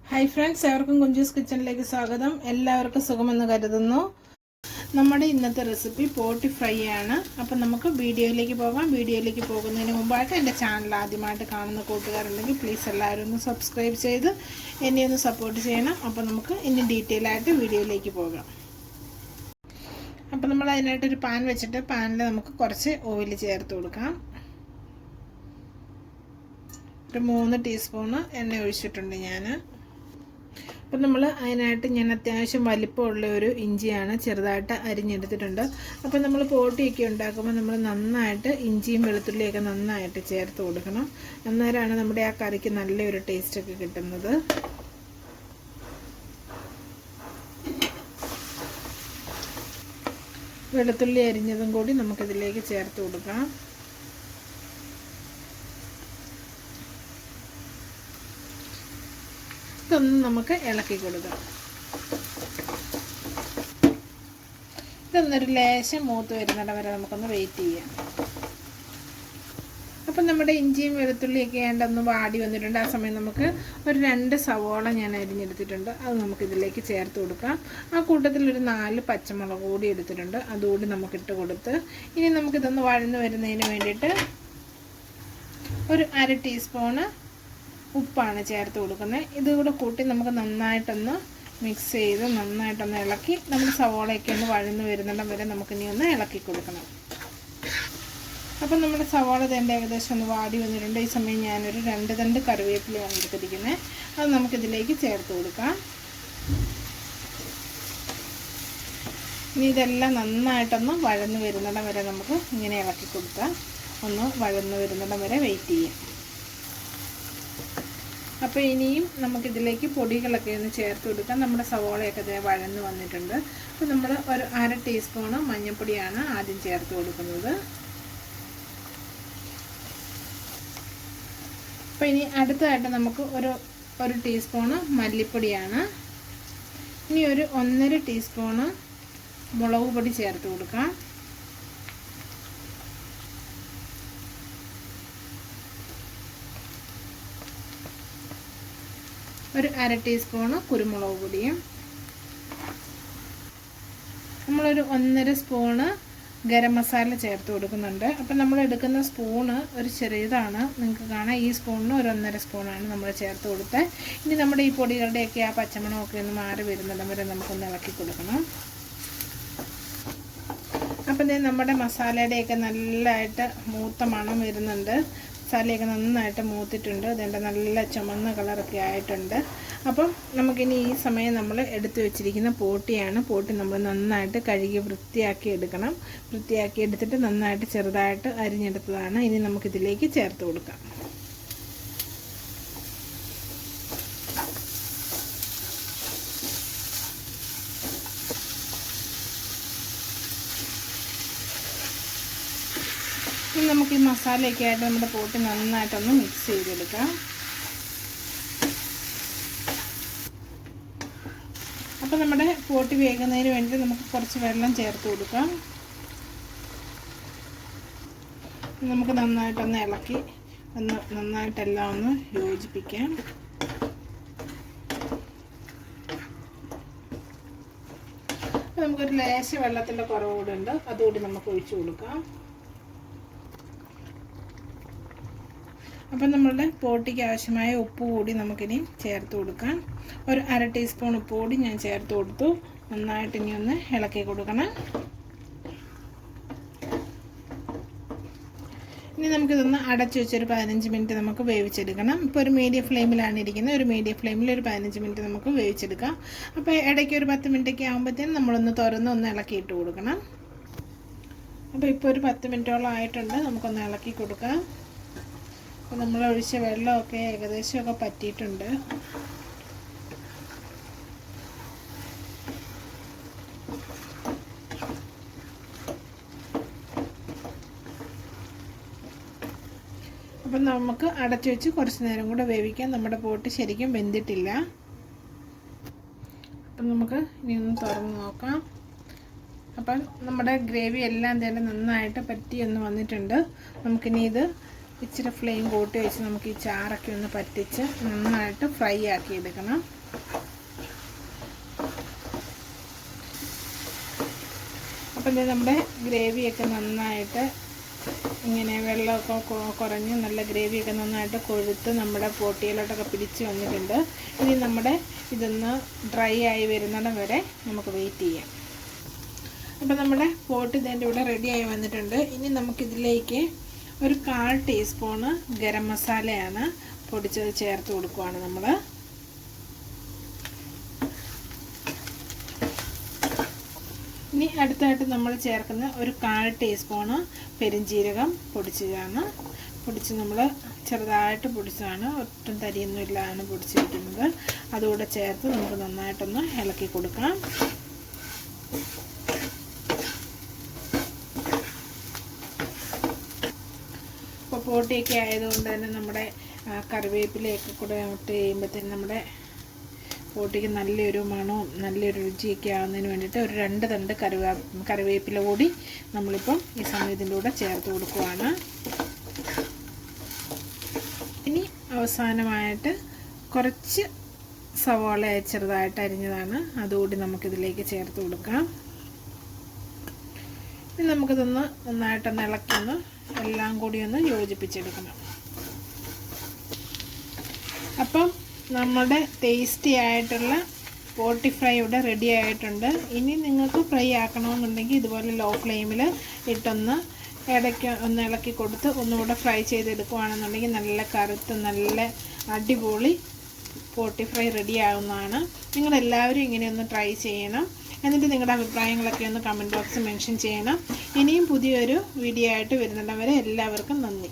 Hi friends, എവർക്കും Kunjus കിച്ചണിലേക്ക് സ്വാഗതം. എല്ലാവർക്കും സുഖമെന്ന് കരുതുന്നു. നമ്മുടെ ഇന്നത്തെ റെസിപ്പി പോട്ടി ഫ്രൈ ആണ്. അപ്പം നമുക്ക് വീഡിയോയിലേക്ക് പോകാം. വീഡിയോയിലേക്ക് പോകുന്നതിന് മുമ്പായിട്ട് എൻ്റെ ചാനൽ ആദ്യമായിട്ട് കാണുന്ന കൂട്ടുകാരുണ്ടെങ്കിൽ പ്ലീസ് എല്ലാവരും ഒന്ന് സബ്സ്ക്രൈബ് ചെയ്ത് എന്നെ ഒന്ന് സപ്പോർട്ട് ചെയ്യണം. അപ്പം നമുക്ക് ഇനി ഡീറ്റെയിൽ ആയിട്ട് വീഡിയോയിലേക്ക് പോകാം. അപ്പം നമ്മൾ അതിനായിട്ടൊരു പാൻ വെച്ചിട്ട് പാനിൽ നമുക്ക് കുറച്ച് ഓയിൽ ചേർത്ത് കൊടുക്കാം. ഒരു 3 ടീസ്പൂണ് എണ്ണ ഒഴിച്ചിട്ടുണ്ട് ഞാൻ. അപ്പം നമ്മൾ അതിനായിട്ട് ഞാൻ അത്യാവശ്യം വലിപ്പമുള്ള ഒരു ഇഞ്ചിയാണ് ചെറുതായിട്ട് അരിഞ്ഞെടുത്തിട്ടുണ്ട്. അപ്പം നമ്മൾ പോട്ടിയൊക്കെ ഉണ്ടാക്കുമ്പോൾ നമ്മൾ നന്നായിട്ട് ഇഞ്ചിയും വെളുത്തുള്ളിയൊക്കെ നന്നായിട്ട് ചേർത്ത് കൊടുക്കണം. അന്നേരമാണ് നമ്മുടെ ആ കറിക്ക് നല്ലൊരു ടേസ്റ്റൊക്കെ കിട്ടുന്നത്. വെളുത്തുള്ളി അരിഞ്ഞതും കൂടി നമുക്കിതിലേക്ക് ചേർത്ത് കൊടുക്കാം. ഇതൊന്ന് നമുക്ക് ഇളക്കി കൊടുക്കാം. ഇതൊന്നൊരു ലേശം മൂത്ത് വരുന്നിടം വരെ നമുക്കൊന്ന് വെയിറ്റ് ചെയ്യാം. അപ്പം നമ്മുടെ ഇഞ്ചിയും വെളുത്തുള്ളിയൊക്കെ ഒന്ന് വാടി വന്നിട്ടുണ്ട്. ആ സമയം നമുക്ക് ഒരു 2 സവോള ഞാൻ അരിഞ്ഞെടുത്തിട്ടുണ്ട്. അത് നമുക്കിതിലേക്ക് ചേർത്ത് കൊടുക്കാം. ആ കൂട്ടത്തിൽ ഒരു 4 പച്ചമുളക് കൂടി എടുത്തിട്ടുണ്ട്. അതുകൂടി നമുക്കിട്ട് കൊടുത്ത് ഇനി നമുക്കിതൊന്ന് വഴന്ന് വരുന്നതിന് വേണ്ടിയിട്ട് ഒരു 1/2 ടീസ്പൂണ് ഉപ്പാണ് ചേർത്ത് കൊടുക്കുന്നത്. ഇതുകൂടെ കൂട്ടി നമുക്ക് നന്നായിട്ടൊന്ന് മിക്സ് ചെയ്ത് നന്നായിട്ടൊന്ന് ഇളക്കി നമ്മുടെ സവോളയൊക്കെ ഒന്ന് വഴന്ന് വരുന്നിടം വരെ നമുക്കിനി ഒന്ന് ഇളക്കി കൊടുക്കണം. അപ്പം നമ്മുടെ സവോള തന്നെ ഏകദേശം ഒന്ന് വാടി വന്നിട്ടുണ്ട്. ഈ സമയം ഞാനൊരു 2 തണ്ട് കറിവേപ്പിലയാണ് എടുത്തിരിക്കുന്നത്. അത് നമുക്കിതിലേക്ക് ചേർത്ത് കൊടുക്കാം. ഇനി ഇതെല്ലാം നന്നായിട്ടൊന്ന് വഴന്ന് വരുന്നിടം വരെ നമുക്ക് ഇങ്ങനെ ഇളക്കി കൊടുക്കാം. ഒന്ന് വഴന്ന് വരുന്നിടം വരെ വെയിറ്റ് ചെയ്യാം. അപ്പോൾ ഇനിയും നമുക്കിതിലേക്ക് പൊടികളൊക്കെ ഒന്ന് ചേർത്ത് കൊടുക്കാം. നമ്മുടെ സവോളയൊക്കെ വഴന്ന് വന്നിട്ടുണ്ട്. അപ്പോൾ നമ്മൾ ഒരു 1/2 ടീസ്പൂണ് മഞ്ഞൾപ്പൊടിയാണ് ആദ്യം ചേർത്ത് കൊടുക്കുന്നത്. അപ്പോൾ ഇനി അടുത്തതായിട്ട് നമുക്ക് ഒരു ടീസ്പൂണ് മല്ലിപ്പൊടിയാണ്. ഇനി ഒരു 1.5 ടീസ്പൂണ് മുളക് പൊടി ചേർത്ത് കൊടുക്കാം. ഒരു 1/2 ടീസ്പൂണ് കുരുമുളക് പൊടിയും നമ്മളൊരു 1.5 സ്പൂണ് ഗരം മസാല ചേർത്ത് കൊടുക്കുന്നുണ്ട്. അപ്പം നമ്മൾ എടുക്കുന്ന സ്പൂണ് ഒരു ചെറിയതാണ്, നിങ്ങൾക്ക് കാണാം. ഈ സ്പൂണിന് ഒരു 1.5 സ്പൂണാണ് നമ്മൾ ചേർത്ത് കൊടുത്തത്. ഇനി നമ്മുടെ ഈ പൊടികളുടെയൊക്കെ ആ പച്ചമണമൊക്കെ ഒന്ന് മാറി വരുന്നിടം വരെ നമുക്കൊന്ന് ഇളക്കി കൊടുക്കണം. അപ്പം നമ്മുടെ മസാലയുടെയൊക്കെ നല്ലതായിട്ട് മൂത്ത മണം വരുന്നുണ്ട്. മസാലയൊക്കെ നന്നായിട്ട് മൂത്തിട്ടുണ്ട്. അതിൻ്റെ നല്ല ചുമന്ന കളറൊക്കെ ആയിട്ടുണ്ട്. അപ്പം നമുക്കിനി ഈ സമയം നമ്മൾ എടുത്തു വെച്ചിരിക്കുന്ന പോട്ടിയാണ്. പോട്ടി നമ്മൾ നന്നായിട്ട് കഴുകി വൃത്തിയാക്കി എടുക്കണം. വൃത്തിയാക്കി എടുത്തിട്ട് നന്നായിട്ട് ചെറുതായിട്ട് അരിഞ്ഞെടുത്തതാണ്. ഇനി നമുക്കിതിലേക്ക് ചേർത്ത് കൊടുക്കാം. ഇനി നമുക്ക് ഈ മസാലയൊക്കെ ആയിട്ട് നമ്മുടെ പോട്ടി നന്നായിട്ടൊന്ന് മിക്സ് ചെയ്തെടുക്കാം. അപ്പോൾ നമ്മുടെ പോട്ടി വേകുന്നതിന് വേണ്ടി നമുക്ക് കുറച്ച് വെള്ളം ചേർത്ത് കൊടുക്കാം. നമുക്ക് നന്നായിട്ടൊന്ന് ഇളക്കി നന്നായിട്ടെല്ലാം ഒന്ന് യോജിപ്പിക്കാം. അപ്പോൾ നമുക്കൊരു ലേശ വെള്ളത്തിൻ്റെ കുറവ് കൂടെ ഉണ്ട്. അതുകൂടി നമുക്ക് ഒഴിച്ചു കൊടുക്കാം. അപ്പം നമ്മളുടെ പോട്ടിക്ക് ആവശ്യമായ ഉപ്പ് കൂടി നമുക്കിനി ചേർത്ത് കൊടുക്കാം. ഒരു 1/2 ടീസ്പൂൺ ഉപ്പ് കൂടി ഞാൻ ചേർത്ത് കൊടുത്തു. നന്നായിട്ട് ഇനി ഒന്ന് ഇളക്കി കൊടുക്കണം. ഇനി നമുക്കിതൊന്ന് അടച്ചു വെച്ചൊരു 15 മിനിറ്റ് നമുക്ക് വേവിച്ചെടുക്കണം. ഇപ്പോൾ ഒരു മീഡിയം ഫ്ലെയിമിലാണ് ഇരിക്കുന്നത്. ഒരു മീഡിയം ഫ്ലെയിമിൽ ഒരു 15 മിനിറ്റ് നമുക്ക് വേവിച്ചെടുക്കാം. അപ്പോൾ ഇടയ്ക്ക് ഒരു 10 മിനിറ്റൊക്കെ ആകുമ്പോഴത്തേനും നമ്മളൊന്ന് തുറന്ന് ഒന്ന് ഇളക്കിയിട്ട് കൊടുക്കണം. അപ്പോൾ ഇപ്പോൾ ഒരു 10 മിനിറ്റോളം ആയിട്ടുണ്ട്. നമുക്കൊന്ന് ഇളക്കി കൊടുക്കാം. അപ്പോൾ നമ്മൾ ഒഴിച്ച വെള്ളമൊക്കെ ഏകദേശമൊക്കെ പറ്റിയിട്ടുണ്ട്. അപ്പം നമുക്ക് അടച്ചു വെച്ച് കുറച്ച് നേരം കൂടെ വേവിക്കാം. നമ്മുടെ പോട്ടി ശരിക്കും വെന്തിട്ടില്ല. അപ്പം നമുക്ക് ഇനി ഒന്ന് തുറന്ന് നോക്കാം. അപ്പം നമ്മുടെ ഗ്രേവി എല്ലാം തന്നെ നന്നായിട്ട് പറ്റി ഒന്ന് വന്നിട്ടുണ്ട്. നമുക്കിനി ഇത് ഇച്ചിരി ഫ്ലെയിം കൂട്ടി വെച്ച് നമുക്ക് ഈ ചാറൊക്കെ ഒന്ന് പറ്റിച്ച് നന്നായിട്ട് ഫ്രൈ ആക്കി എടുക്കണം. അപ്പം നമ്മുടെ ഗ്രേവിയൊക്കെ നന്നായിട്ട് ഇങ്ങനെ വെള്ളമൊക്കെ കുറഞ്ഞ് നല്ല ഗ്രേവിയൊക്കെ നന്നായിട്ട് കൊഴുത്ത് നമ്മുടെ പോട്ടിയിലോട്ടൊക്കെ പിടിച്ച് വന്നിട്ടുണ്ട്. ഇനി നമ്മുടെ ഇതൊന്ന് ഡ്രൈ ആയി വരുന്നിടം വരെ നമുക്ക് വെയിറ്റ് ചെയ്യാം. അപ്പോൾ നമ്മുടെ പോട്ടി ഇതിൻ്റെ കൂടെ റെഡിയായി വന്നിട്ടുണ്ട്. ഇനി നമുക്കിതിലേക്ക് ഒരു 1/4 ടീസ്പൂണ് ഗരം മസാലയാണ് പൊടിച്ചത് ചേർത്ത് കൊടുക്കുകയാണ് നമ്മൾ. ഇനി അടുത്തായിട്ട് നമ്മൾ ചേർക്കുന്ന ഒരു 1/4 ടീസ്പൂണ് പെരുംജീരകം പൊടിച്ച് നമ്മൾ ചെറുതായിട്ട് പൊടിച്ചതാണ്, ഒട്ടും തരിയൊന്നും ഇല്ലാതാണ് പൊടിച്ചിരിക്കുന്നത്. അതുകൂടെ ചേർത്ത് നമുക്ക് നന്നായിട്ടൊന്ന് ഇളക്കി കൊടുക്കാം. ഇപ്പോൾ പോട്ടിയൊക്കെ ആയതുകൊണ്ട് തന്നെ നമ്മുടെ കറിവേപ്പിലയൊക്കെ കൂടെ ഇട്ട് ചെയ്യുമ്പോഴത്തേനും നമ്മുടെ പോട്ടിക്ക് നല്ലൊരു മണവും നല്ലൊരു രുചിയൊക്കെ ആവുന്നതിന് വേണ്ടിയിട്ട് ഒരു 2 തണ്ട് കറിവേപ്പില കൂടി നമ്മളിപ്പം ഈ സമയത്തിൻ്റെ കൂടെ ചേർത്ത് കൊടുക്കുകയാണ്. ഇനി അവസാനമായിട്ട് കുറച്ച് സവാള ചെറുതായിട്ട് അരിഞ്ഞതാണ്, അതുകൂടി നമുക്കിതിലേക്ക് ചേർത്ത് കൊടുക്കാം. ഇനി നമുക്കിതൊന്ന് നന്നായിട്ടൊന്ന് ഇളക്കി എല്ലാം കൂടി ഒന്ന് യോജിപ്പിച്ചെടുക്കണം. അപ്പം നമ്മുടെ ടേസ്റ്റി ആയിട്ടുള്ള പോട്ടി ഫ്രൈ ഇവിടെ റെഡി ആയിട്ടുണ്ട്. ഇനി നിങ്ങൾക്ക് ഫ്രൈ ആക്കണമെന്നുണ്ടെങ്കിൽ ഇതുപോലെ ലോ ഫ്ലെയിമിൽ ഇട്ടൊന്ന് ഇടയ്ക്ക് ഒന്ന് ഇളക്കി കൊടുത്ത് ഒന്നുകൂടെ ഫ്രൈ ചെയ്തെടുക്കുകയാണെന്നുണ്ടെങ്കിൽ നല്ല കറുത്ത് നല്ല അടിപൊളി പോട്ടി ഫ്രൈ റെഡി ആവുന്നതാണ്. നിങ്ങളെല്ലാവരും ഇങ്ങനെയൊന്ന് ട്രൈ ചെയ്യണം. എന്നിട്ട് നിങ്ങളുടെ അഭിപ്രായങ്ങളൊക്കെ ഒന്ന് കമൻറ്റ് ബോക്സിൽ മെൻഷൻ ചെയ്യണം. ഇനിയും പുതിയൊരു വീഡിയോ ആയിട്ട് വരുന്നിടം വരെ എല്ലാവർക്കും നന്ദി.